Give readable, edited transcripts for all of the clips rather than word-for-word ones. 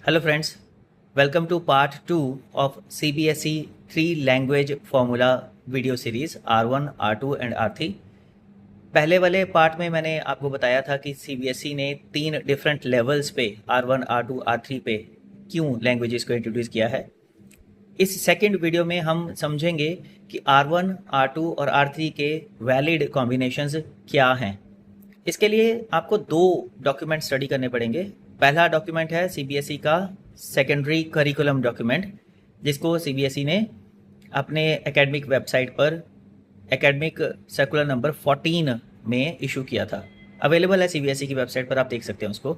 Hello friends, welcome to part 2 of CBSE 3 language formula video series R1, R2 and R3। पहले वाले part में मैंने आपको बताया था कि CBSE ने 3 डिफरेंट लेवल्स पे R1, R2, R3 पे क्यों लैंग्वेजेस को इंट्रोड्यूस किया है। इस सेकंड वीडियो में हम समझेंगे कि R1, R2 और R3 के वैलिड कॉम्बिनेशंस क्या हैं। इसके लिए आपको 2 डॉक्यूमेंट स्टडी करने पड़ेंगे। पहला डॉक्यूमेंट है सीबीएसई का सेकेंडरी करिकुलम डॉक्यूमेंट, जिसको सीबीएसई ने अपने एकेडमिक वेबसाइट पर एकेडमिक सर्कुलर नंबर 14 में इशू किया था। अवेलेबल है सीबीएसई की वेबसाइट पर, आप देख सकते हैं उसको।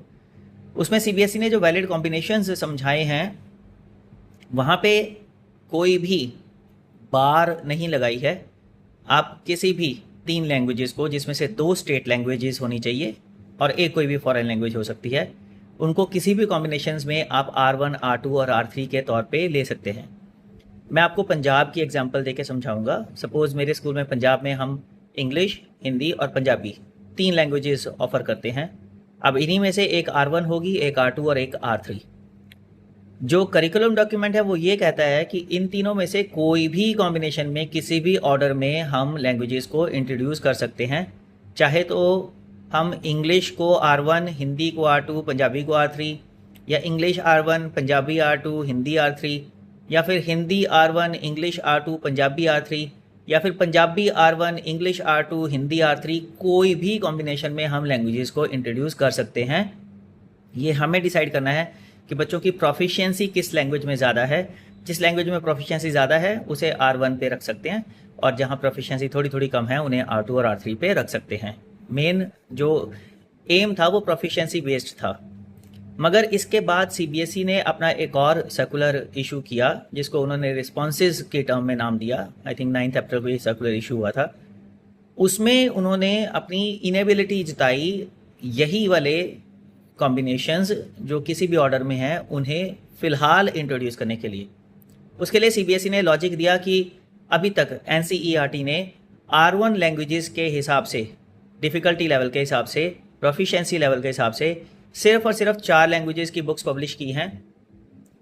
उसमें सीबीएसई ने जो वैलिड कॉम्बिनेशंस समझाए हैं, वहाँ पे कोई भी बार नहीं लगाई है। आप किसी भी 3 लैंग्वेजेस को, जिसमें से 2 स्टेट लैंग्वेजेस होनी चाहिए और एक कोई भी फॉरेन लैंग्वेज हो सकती है, उनको किसी भी कॉम्बिनेशंस में आप R1, R2 और R3 के तौर पे ले सकते हैं। मैं आपको पंजाब की एग्जांपल देके समझाऊंगा। सपोज़ मेरे स्कूल में पंजाब में हम इंग्लिश, हिंदी और पंजाबी 3 लैंग्वेजेस ऑफ़र करते हैं। अब इन्हीं में से एक R1 होगी, एक R2 और एक R3। जो करिकुलम डॉक्यूमेंट है वो ये कहता है कि इन तीनों में से कोई भी कॉम्बिनेशन में, किसी भी ऑर्डर में हम लैंग्वेजेस को इंट्रोड्यूस कर सकते हैं। चाहे तो हम इंग्लिश को R1, हिंदी को R2, पंजाबी को R3, या English R1, Punjabi R2, Hindi R3, या फिर Hindi R1, English R2, Punjabi R3, या फिर Punjabi R1, English R2, Hindi R3। कोई भी कॉम्बिनेशन में हम लैंग्वेजेस को इंट्रोड्यूस कर सकते हैं। ये हमें डिसाइड करना है कि बच्चों की प्रोफिशिएंसी किस लैंग्वेज में ज़्यादा है। जिस लैंग्वेज में प्रोफिशिएंसी ज़्यादा है उसे R1 पे रख सकते हैं, और जहाँ प्रोफिशिएंसी थोड़ी थोड़ी कम है उन्हें R2 और R3 पे रख सकते हैं। मेन जो एम था वो प्रोफिशिएंसी बेस्ड था। मगर इसके बाद सीबीएसई ने अपना एक और सर्कुलर इशू किया, जिसको उन्होंने रिस्पॉन्सेज के टर्म में नाम दिया। आई थिंक 9 अप्रैल को ये सर्कुलर इशू हुआ था। उसमें उन्होंने अपनी इनेबिलिटी जताई यही वाले कॉम्बिनेशंस जो किसी भी ऑर्डर में हैं उन्हें फ़िलहाल इंट्रोड्यूस करने के लिए। उसके लिए सीबीएसई ने लॉजिक दिया कि अभी तक एनसीईआरटी ने R1 लैंग्वेजेस के हिसाब से, डिफ़िकल्टी लेवल के हिसाब से, प्रोफिशिएंसी लेवल के हिसाब से सिर्फ और सिर्फ 4 लैंग्वेजेस की बुक्स पब्लिश की हैं,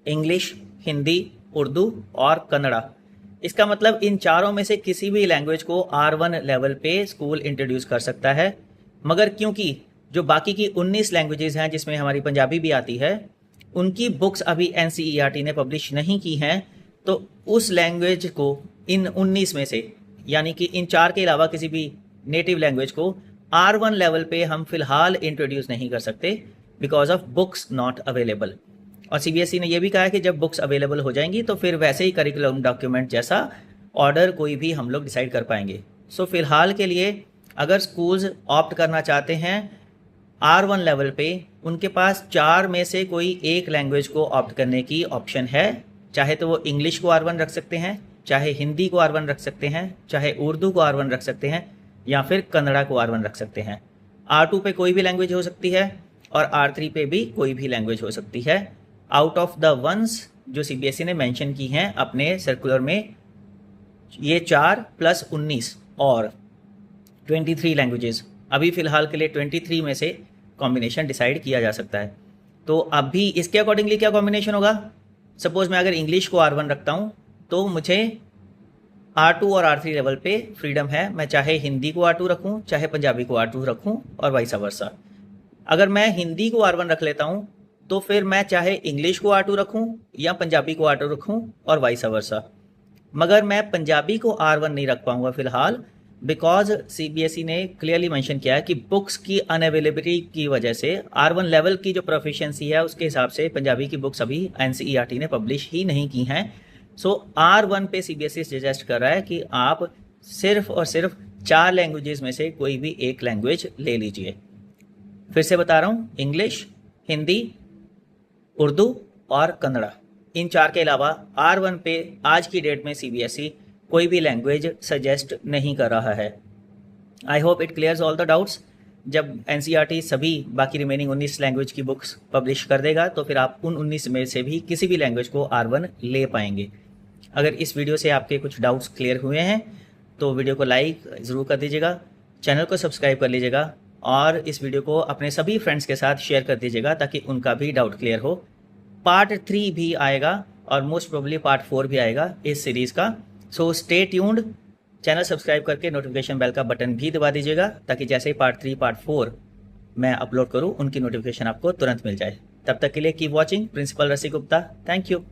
इंग्लिश, हिंदी, उर्दू और कन्नड़ा। इसका मतलब इन चारों में से किसी भी लैंग्वेज को R1 लेवल पे स्कूल इंट्रोड्यूस कर सकता है। मगर क्योंकि जो बाकी की 19 लैंग्वेजेस हैं, जिसमें हमारी पंजाबी भी आती है, उनकी बुक्स अभी एनसीईआरटी ने पब्लिश नहीं की हैं, तो उस लैंग्वेज को इन 19 में से, यानी कि इन 4 के अलावा किसी भी नेटिव लैंग्वेज को R1 लेवल पे हम फ़िलहाल इंट्रोड्यूस नहीं कर सकते, because of books not available. और सीबीएसई ने यह भी कहा है कि जब बुक्स अवेलेबल हो जाएंगी तो फिर वैसे ही करिकुलम डॉक्यूमेंट जैसा ऑर्डर कोई भी हम लोग डिसाइड कर पाएंगे। सो फिलहाल के लिए अगर स्कूल्स ऑप्ट करना चाहते हैं R1 लेवल पे, उनके पास 4 में से कोई एक लैंग्वेज को ऑप्ट करने की ऑप्शन है। चाहे तो वो इंग्लिश को R1 रख सकते हैं, चाहे हिंदी को R1 रख सकते हैं, चाहे उर्दू को R1 रख सकते हैं, या फिर कन्नड़ा को R1 रख सकते हैं। R2 पे कोई भी लैंग्वेज हो सकती है और R3 पे भी कोई भी लैंग्वेज हो सकती है, आउट ऑफ द वंस जो सीबीएसई ने मेंशन की हैं अपने सर्कुलर में। ये 4 + 19 और 23 लैंग्वेजेस, अभी फ़िलहाल के लिए 23 में से कॉम्बिनेशन डिसाइड किया जा सकता है। तो अभी इसके अकॉर्डिंगली क्या कॉम्बिनेशन होगा। सपोज़ मैं अगर इंग्लिश को R1 रखता हूँ तो मुझे R2 और R3 लेवल पे फ्रीडम है। मैं चाहे हिंदी को R2 रखूँ, चाहे पंजाबी को R2 रखूँ और वाइस वर्सा। अगर मैं हिंदी को R1 रख लेता हूँ तो फिर मैं चाहे इंग्लिश को R2 रखूँ या पंजाबी को R2 रखूँ और वाइस वर्सा। मगर मैं पंजाबी को R1 नहीं रख पाऊँगा फ़िलहाल, बिकॉज सीबीएसई ने क्लियरली मेंशन किया है कि बुक्स की अनअवेलेबिलिटी की वजह से R1 लेवल की जो प्रोफिशिएंसी है उसके हिसाब से पंजाबी की बुक्स अभी एनसीईआरटी ने पब्लिश ही नहीं की हैं। सो R1 पे सीबीएसई सजेस्ट कर रहा है कि आप सिर्फ और सिर्फ 4 लैंग्वेजेस में से कोई भी एक लैंग्वेज ले लीजिए। फिर से बता रहा हूँ, इंग्लिश, हिंदी, उर्दू और कन्नड़ा, इन 4 के अलावा R1 पे आज की डेट में सीबीएसई कोई भी लैंग्वेज सजेस्ट नहीं कर रहा है। I hope it clears all the doubts. जब एनसीईआरटी सभी बाकी रिमेनिंग 19 लैंग्वेज की बुक्स पब्लिश कर देगा तो फिर आप उन 19 में से भी किसी भी लैंग्वेज को R1 ले पाएंगे। अगर इस वीडियो से आपके कुछ डाउट्स क्लियर हुए हैं तो वीडियो को लाइक ज़रूर कर दीजिएगा, चैनल को सब्सक्राइब कर लीजिएगा और इस वीडियो को अपने सभी फ्रेंड्स के साथ शेयर कर दीजिएगा ताकि उनका भी डाउट क्लियर हो। पार्ट 3 भी आएगा और मोस्ट प्रोबेबली पार्ट 4 भी आएगा इस सीरीज़ का। So stay tuned, channel subscribe करके नोटिफिकेशन बेल का बटन भी दबा दीजिएगा ताकि जैसे ही पार्ट 3 पार्ट 4 मैं अपलोड करूं उनकी नोटिफिकेशन आपको तुरंत मिल जाए। तब तक के लिए कीप वॉचिंग प्रिंसिपल रसी गुप्ता। Thank you.